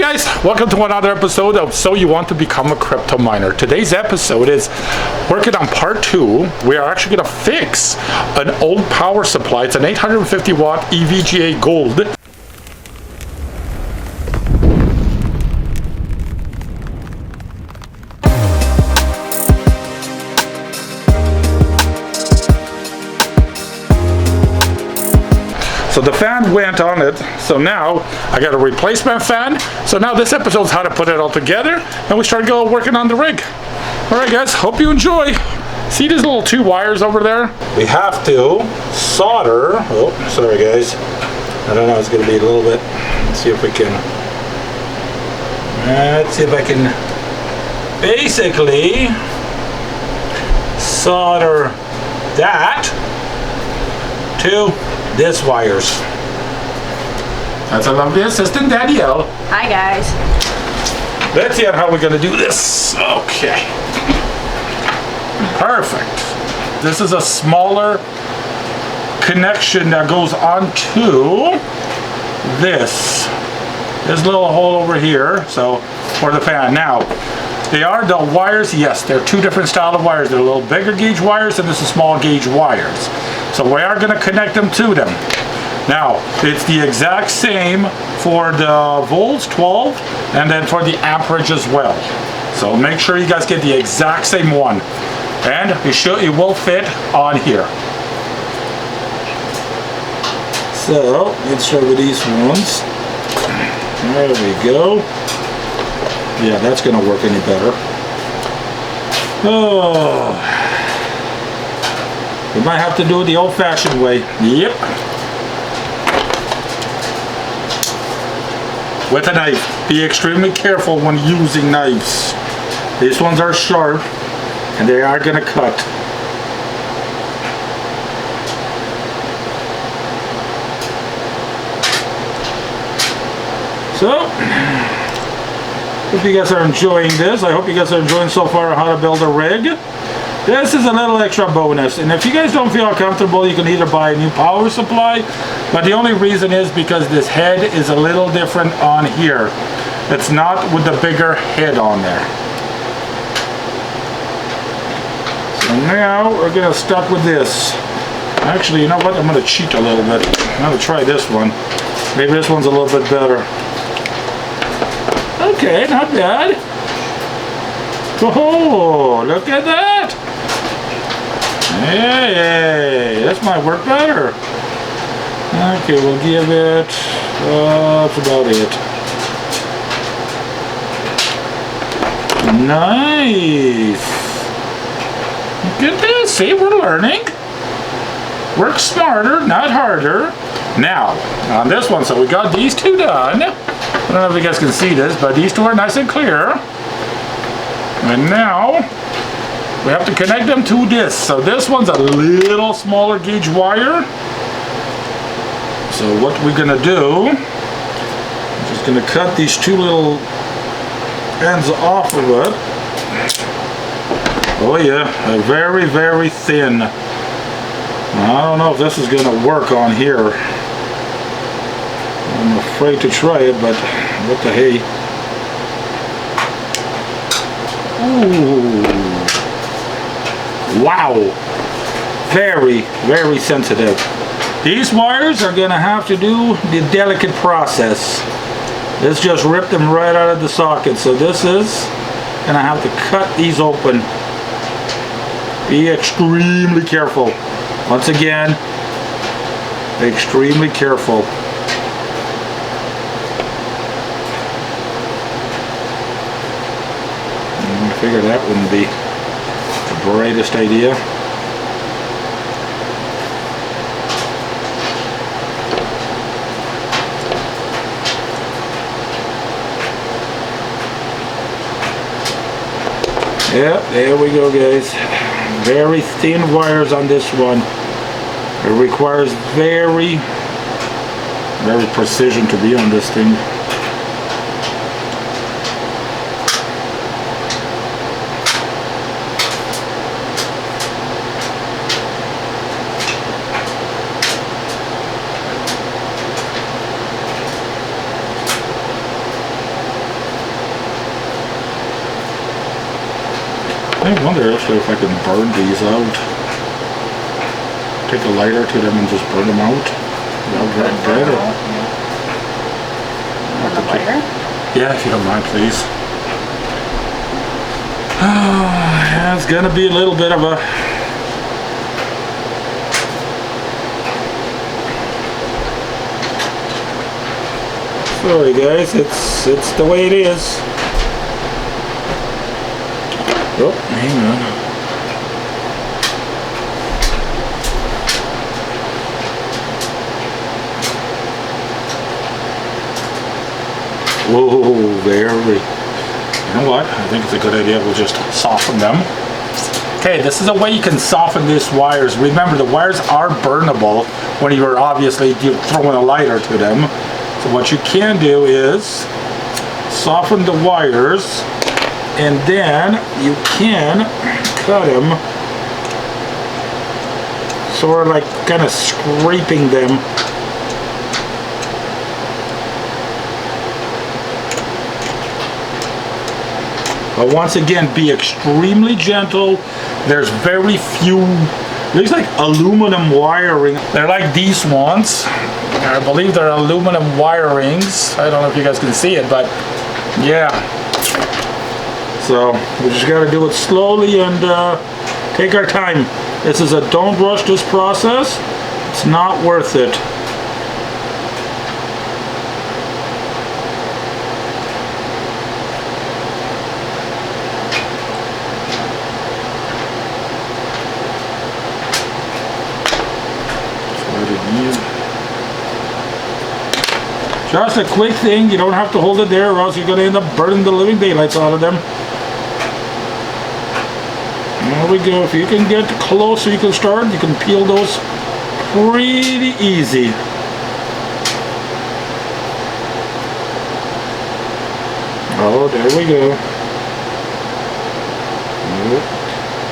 guys, welcome to another episode of So You Want to Become a Crypto Miner. Today's episode is working on part 2. We are actually going to fix an old power supply. It's an 850 watt EVGA gold. So the fan went on it, so now I got a replacement fan. So now this episode is how to put it all together, and we start working on the rig. All right guys, hope you enjoy. See these little 2 wires over there? We have to solder, oh sorry guys, I don't know, it's gonna be a little bit, let's see if I can basically solder that to this wires. That's a lovely assistant, Danielle. Hi guys. Let's see how we're gonna do this. Okay. Perfect. This is a smaller connection that goes onto this little hole over here. So for the fan. Now, they are the wires. Yes, they're 2 different style of wires. They're a little bigger gauge wires, and this is small gauge wires. So we are going to connect them to them. Now, it's the exact same for the volts, 12, and then for the amperage as well. So make sure you guys get the exact same one. And it will fit on here. So, let's start with these ones. There we go. Yeah, that's going to work any better. Oh. We might have to do it the old-fashioned way. Yep. With a knife. Be extremely careful when using knives. These ones are sharp, and they are going to cut. So, hope you guys are enjoying this. I hope you guys are enjoying so far how to build a rig. This is a little extra bonus, and if you guys don't feel comfortable, you can either buy a new power supply, but the only reason is because this head is a little different on here. It's not with the bigger head on there. So now we're gonna start with this. Actually, you know what? I'm gonna cheat a little bit. I'm gonna try this one. Maybe this one's a little bit better. Okay, not bad. Oh, look at that! Hey, this might work better. Okay, we'll give it, that's about it. Nice. Look at this, see, we're learning. Work smarter, not harder. Now, on this one, so we got these 2 done. I don't know if you guys can see this, but these 2 are nice and clear. And now, we have to connect them to this. So this one's a little smaller gauge wire. So what we're gonna do, I'm just gonna cut these 2 little ends off of it. Oh yeah, they're very, very thin. I don't know if this is gonna work on here. I'm afraid to try it, but what the hey. Ooh. Wow. Very, very sensitive. These wires are going to have to do the delicate process. Let's just rip them right out of the socket. So this is going to have to cut these open. Be extremely careful. Once again, extremely careful. I figured that wouldn't be the greatest idea. Yep, there we go guys. Very thin wires on this one. It requires very precision to be on this thing. I wonder actually if I can burn these out. Take a lighter to them and just burn them out. That On the lighter? Yeah, if you don't mind, please. Yeah, it's gonna be a little bit of a... Sorry guys, it's the way it is. Oh, hang on. Whoa, very. You know what? I think it's a good idea. We'll just soften them. Okay, this is a way you can soften these wires. Remember, the wires are burnable when you're obviously throwing a lighter to them. So what you can do is soften the wires, and then you can cut them, sort of like kind of scraping them. But once again, be extremely gentle. There's very few, looks like aluminum wiring. They're like these ones. I believe they're aluminum wirings. I don't know if you guys can see it, but yeah. So we just gotta do it slowly and take our time. This is a don't rush this process. It's not worth it. Just a quick thing, you don't have to hold it there or else you're going to end up burning the living daylights out of them. There we go. If you can get closer, you can start. You can peel those pretty easy. Oh, there we go.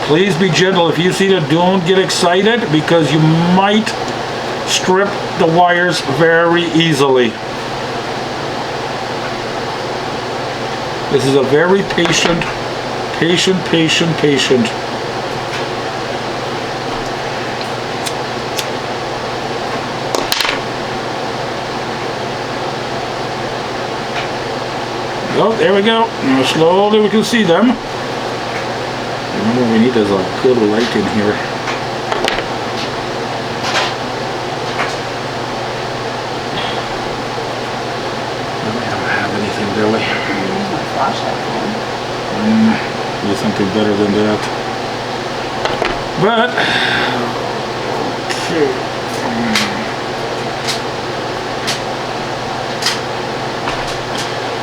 Please be gentle. If you see that, don't get excited because you might strip the wires very easily. This is a very patient. Oh, there we go. Now slowly we can see them. And what we need is a good light in here. We don't have anything, do we? Do something better than that. But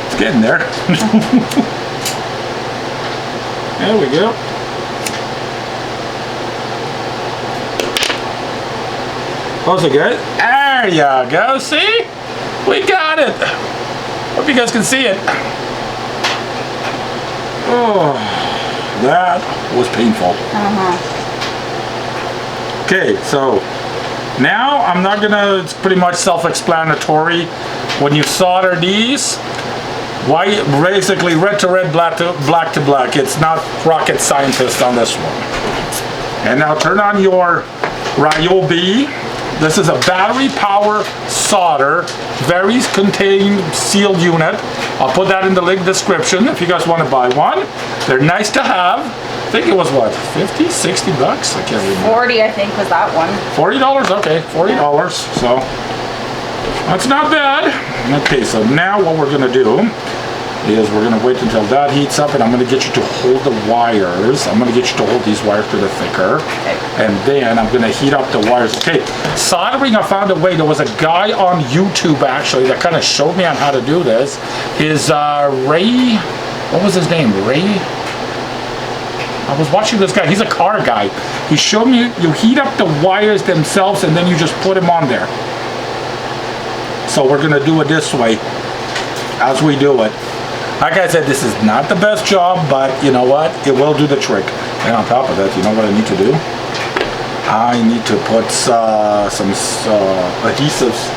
it's getting there. There we go. How's it good? There you go. See? We got it. Hope you guys can see it. Oh, that was painful. Okay, so now I'm not gonna, it's pretty much self-explanatory. When you solder these, white, basically red to red, black to black. It's not rocket scientist on this one. And now turn on your Ryobi. This is a battery power solder, very contained sealed unit. I'll put that in the link description if you guys want to buy one. They're nice to have. I think it was what, 50, 60 bucks? I can't remember. 40, I think, was that one. $40, okay, $40. Yeah. So that's not bad. Okay, so now what we're gonna do is we're gonna wait until that heats up, and I'm gonna get you to hold the wires. I'm gonna get you to hold these wires to the thicker. Okay. And then I'm gonna heat up the wires. Okay, soldering, I found a way. There was a guy on YouTube actually that kind of showed me on how to do this. His Ray, what was his name? Ray? I was watching this guy, he's a car guy. He showed me you heat up the wires themselves and then you just put them on there. So we're gonna do it this way as we do it. Like I said, this is not the best job, but you know what? It will do the trick. And on top of that, you know what I need to do? I need to put some adhesives.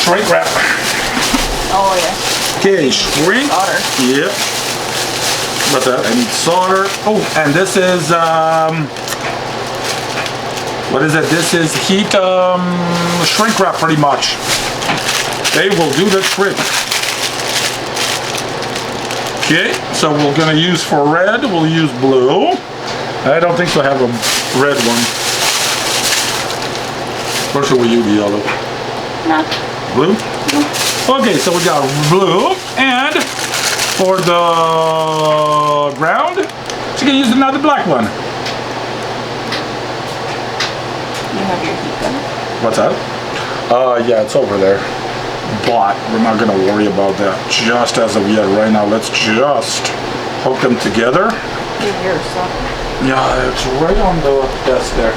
Shrink wrap. Oh yeah. Okay, shrink. Solder. Yep. But I need solder. Oh, and this is what is it? This is heat shrink wrap pretty much. They will do the trick. Okay, so we're gonna use for red, we'll use blue. I don't think we'll have a red one. Or should we use the yellow? No. Blue? No. Okay, so we got blue, and for the ground, she can use another black one. You have your heat gun. What's that? Yeah, it's over there. But we're not gonna worry about that just as of yet right now. Let's just hook them together. You're here, so. Yeah, it's right on the desk there.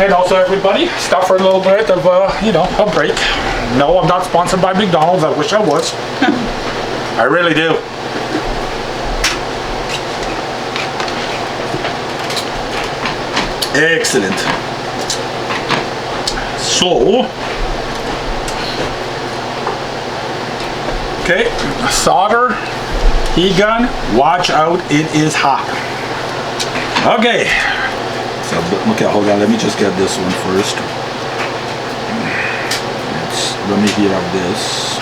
And also everybody, stop for a little bit of, a break. No, I'm not sponsored by McDonald's. I wish I was. I really do. Excellent. So, okay, solder, heat gun, watch out, it is hot. Okay, so okay, hold on, let me just get this one first. Let me heat up this.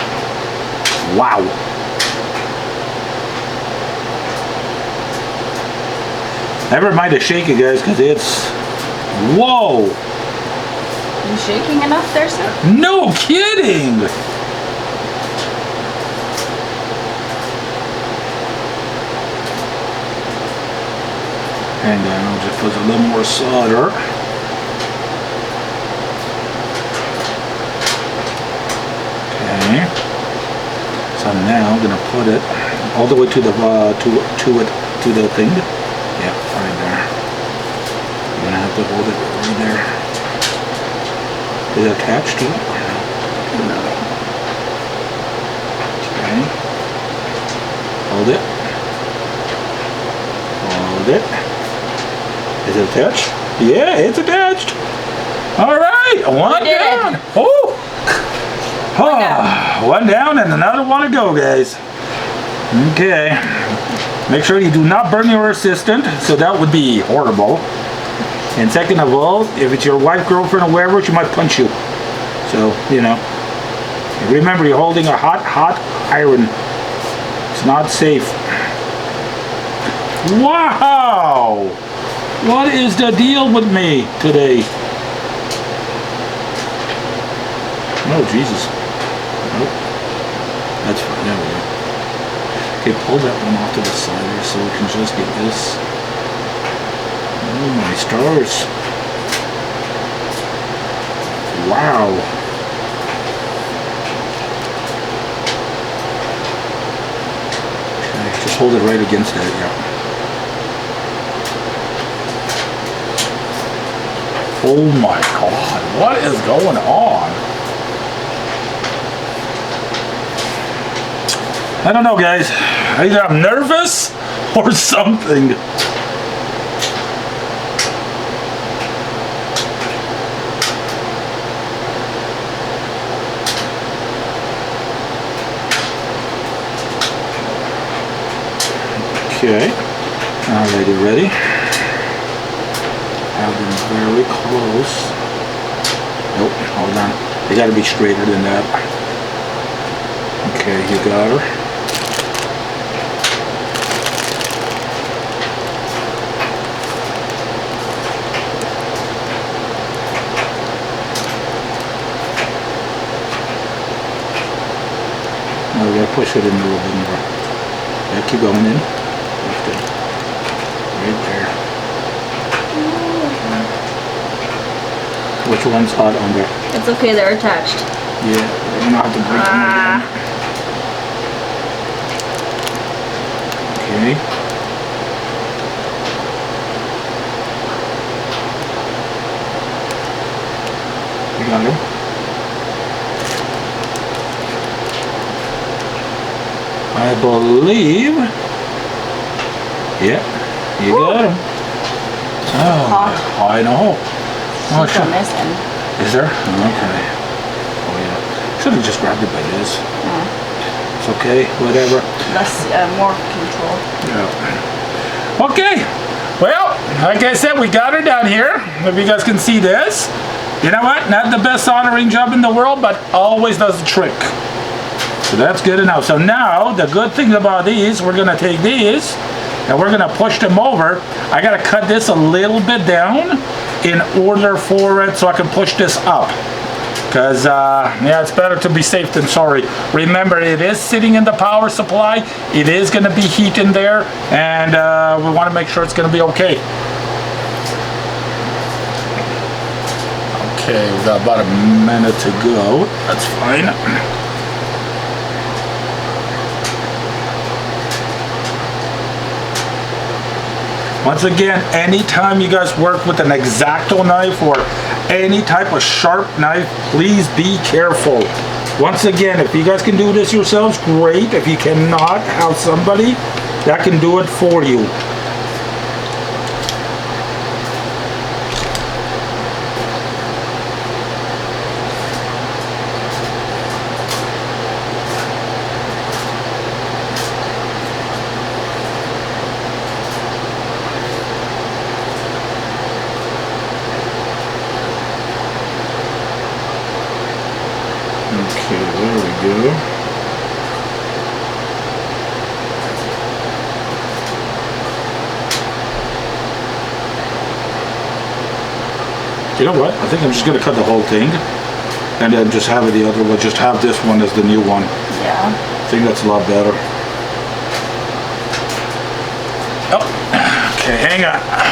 Wow. Never mind the shaking, guys, because it's, whoa. You shaking enough there, sir? No kidding! Hang on, I'll just put a little more solder. Okay. So now I'm gonna put it all the way to the to the thing. Yeah, right there. I'm gonna have to hold it right there. Is it attached to it? No. Okay. Hold it. Hold it. Is it attached? Yeah, it's attached. All right, one down. Oh. One down and another one to go, guys. Okay. Make sure you do not burn your assistant, so that would be horrible. And second of all, if it's your wife, girlfriend, or wherever, she might punch you. So, remember, you're holding a hot iron. It's not safe. Wow! What is the deal with me today? Oh, Jesus. Nope. That's fine. There we go. Okay, pull that one off to the side here so we can just get this. Oh my stars. Wow. Okay, just hold it right against that, yeah. Oh my God, what is going on? I don't know, guys. Either I'm nervous or something. Okay, alrighty, ready? Have them very close. Nope, hold on. They gotta be straighter than that. Okay, you got her. Now we're gonna push it in a little bit more. Yeah, keep going in. Lift it. Right there. Which one's hot on there? It's okay, they're attached. Yeah, we're gonna have to break them again. Okay. You got them? I believe. Yeah, you got them. Oh, Hot. I know. Oh, Heat on this end. Is there? Okay. Oh yeah. Should have just grabbed it by this. It's okay, whatever. Less, more control. Yeah. Okay, well, like I said, we got her done here. If you guys can see this. You know what? Not the best soldering job in the world, but always does the trick. So that's good enough. So now, the good thing about these, we're gonna take these, and we're gonna push them over. I gotta cut this a little bit down in order for it so I can push this up. Because, yeah, it's better to be safe than sorry. Remember, it is sitting in the power supply. It is going to be heat in there, and we want to make sure it's going to be okay. Okay, we've got about a minute to go. That's fine. Once again, anytime you guys work with an X-Acto knife or any type of sharp knife, please be careful. Once again, if you guys can do this yourselves, great. If you cannot, have somebody that can do it for you. Okay, there we go. You know what? I think I'm just going to cut the whole thing and then just have it the other one. Just have this one as the new one. Yeah. I think that's a lot better. Oh, okay, hang on.